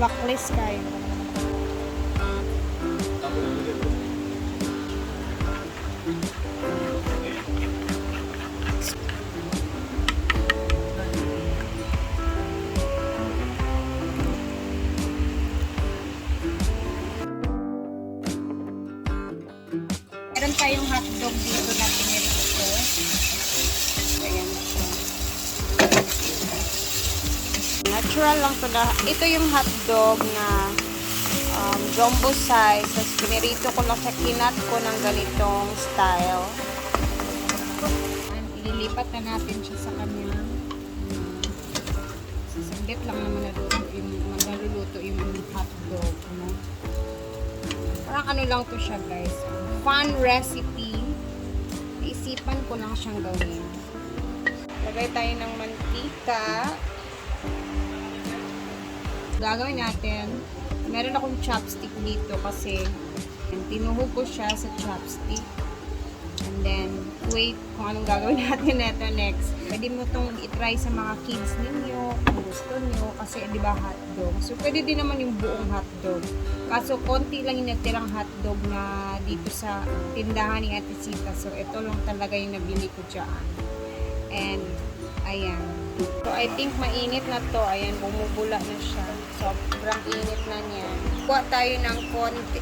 baklis kayo. Meron tayong hotdog dito na pinirito. Ayan siya. Natural lang to na. Ito yung hotdog na jumbo size. Tapos pinirito ko lang sa kinat ko ng ganitong style. Ililipat na natin siya sa kanyang sasaglit lang naman maluluto yung hotdog. No? Parang ano lang to siya guys. Fun recipe. Naisipan ko lang siyang gawin. Lagay tayo ng mantika. Gagawin natin, meron akong chopstick dito kasi tinuhog ko siya sa chopstick. And then, wait kung anong gagawin natin neto next. Pwede mo itong i-try sa mga kids ninyo, kung gusto nyo, kasi di ba hotdog. So, pwede din naman yung buong hotdog. Kaso, konti lang yung natirang hotdog na dito sa tindahan ni Ate Sita. So, ito lang talaga yung nabili ko dyan. And, ayan. So, I think mainit na to. Ayan, bumubula na siya. Sobrang init na niya. Kuha tayo ng konti,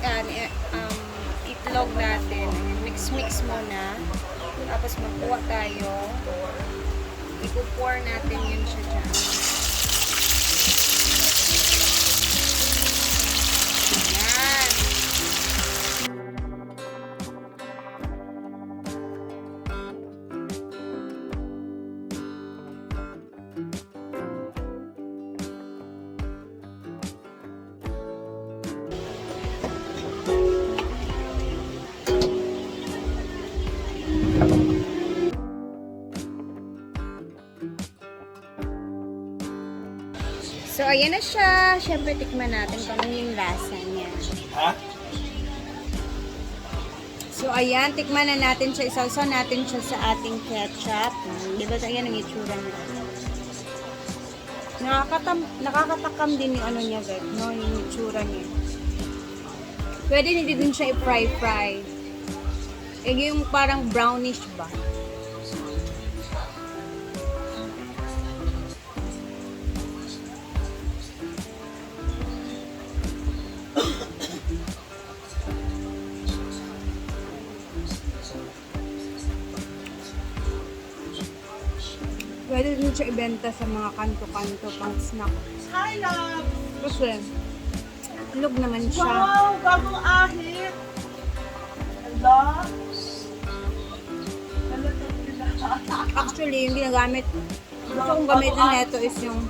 itlog natin. Mix muna. Tapos magkuha tayo. Ipo-pour natin yun siya dyan. Ayan. So, ayan na siya. Siyempre, tikman natin kung ano yung lasa niya. Ha? So, ayan. Tikman na natin siya. Isawsaw natin siya sa ating ketchup. Diba? Ayan ang itsura niya. Nakakatakam din yung ano niya, guys. No? Yung itsura niya. Pwede din siya i-fry. Yung parang brownish ba? Pwede din siya ibenta sa mga kanto-kanto pang snack. Hi, love! Kasi, tulog naman siya. Wow! Bagong ahit! Hello? Actually, yung ginagamit, gusto kong gamitin neto is yung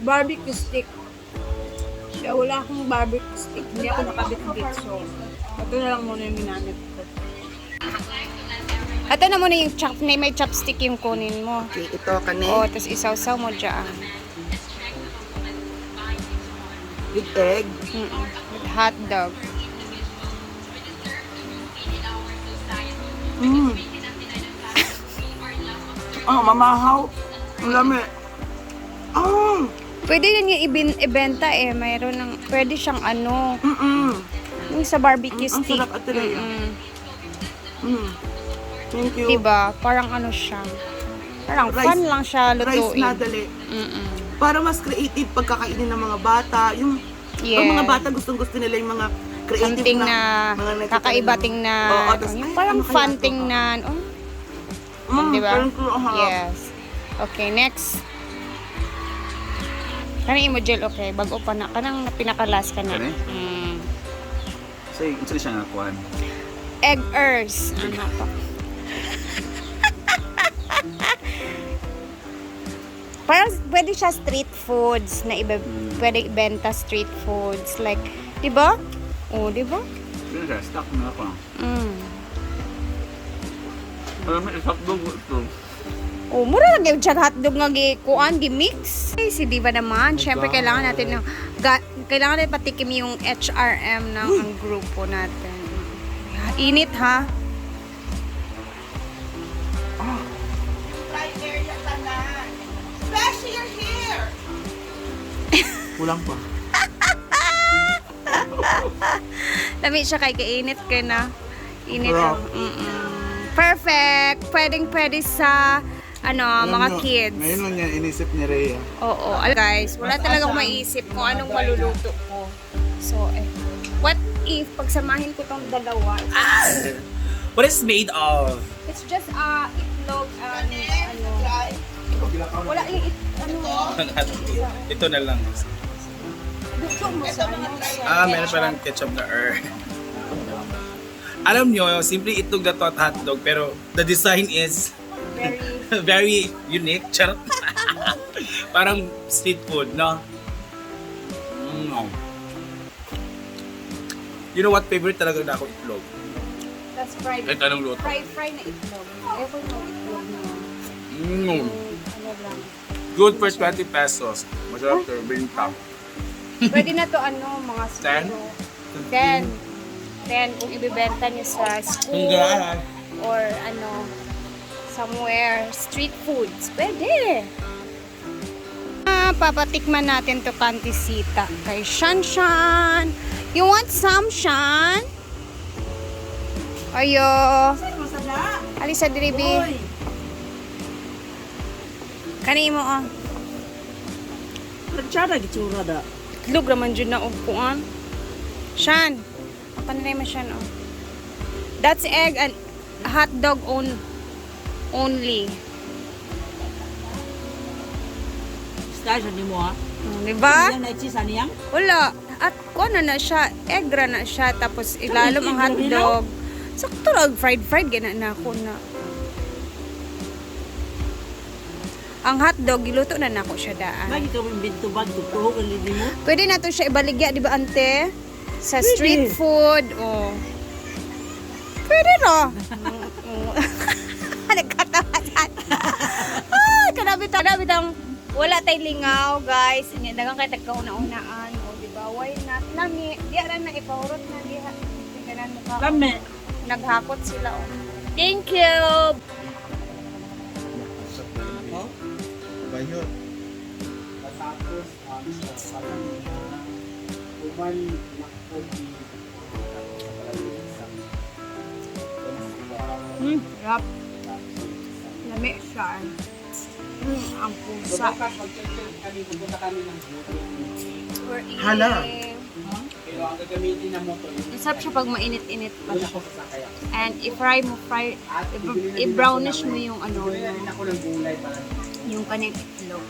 barbecue stick. Kaya wala akong barbecue stick. Hindi ako nakabit-bit. So, ito na lang muna yung ginamit ko. Ito na muna yung may chopstick yung kunin mo. Okay, ito kani. O, tapos isawsaw mo dyan. With egg. With hot dog. Mamahaw. Ang lami. Pwede yun yung ibenta eh. Mayroon ng, pwede siyang ano, yung sa barbecue Ang stick. sarap at talaga. Thank you. Diba? Parang ano siya. Parang Rice- fun lang siya lutuin. Rice na dali. Para mas creative pagkakainin ng mga bata. Yung mga bata gustong-gusto nila yung mga creative Something na mga nagtatanim kakaiba ng- tingnan. Oo, tas, Yung ay, parang ano kaya fun to? tingnan. Diba? Parang ang harap. Yes. Okay, next. Kanang emojel, okay. Bago pa na. Kanang pinakalas ka na. Kani? So, ito siya nga kuhan. Egg earth. Ano to? Parang pwede siya street foods na pwede ibenta street foods. Like, di ba? Oh, di ba? Ito siya, stock na ako. Parang may hotdog ito. Oh, mura lang yung hotdog nga kuan gi-mix. Okay, si Diva naman, syempre kailangan natin kailangan natin patikim yung HRM ng ang grupo natin. Init ha. Right area tanan. Beshi, you're here! Kulang pa. Lami siya kay kainit ka na. Init. Sarap. Perfect. Pwedeng-pwede sa mga kids. Ngayon lang niya inisip ni Rhea. Oo. Guys, wala talaga akong maisip kung anong maluluto ko. So, what if pagsamahin ko tong dalawa? What is made of? It's just itlog and wala yung Ito na lang. Duto mo sa Meron parang ketchup na Alam nyo, simple itlog na to at hotdog, pero the design is very very unique. Charot. Parang street food, no? You know what? Favorite talaga na ako itlog. that's fried. Kahit anong luto. Fry na itlog. Ever mo itlog na. Mm. Ano lang. Good for 20 pesos. Masarap to, bintang. Pwede na to mga siguro. 10 kung ibibenta niyo sa school or somewhere, street foods. Pwede. Papatikman natin to kantisita kay Shanshan. You want some, Shan? Ayo. Alisa Dribi. Kani mo Nagtsara gitsura da. Itlog raman dyan na upuan. Shan. Panay mo siya, no? That's egg and hot dog only. Stasya ni mo Diba? Yan na cheese ani yang? Wala. At kung na siya, egg ra na siya, tapos ilalom ang hot dog. Sakto lang, fried gana na ako na. Ang hot dog, giluto na nako siya daan. Lagi ka binto bag tutuhog ang lidi mo. Pwede na to siya ibaligya, di ba, ante? Sa street food, Pwede na. Nagkatawa sa Kanabi tang wala tay lingaw, guys. Dagang kay tagkauna-unaan, di ba? Why not? Lami, di ara na ipahurot na diha. Ganan mo ka. Lame. Naghakot sila, Thank you. Bayot. Rap. Lami siya. Ang pusa. We're eating. Hala. Masarap siya pag mainit-init pa siya. And i-brownish mo yung yung kanang itlog.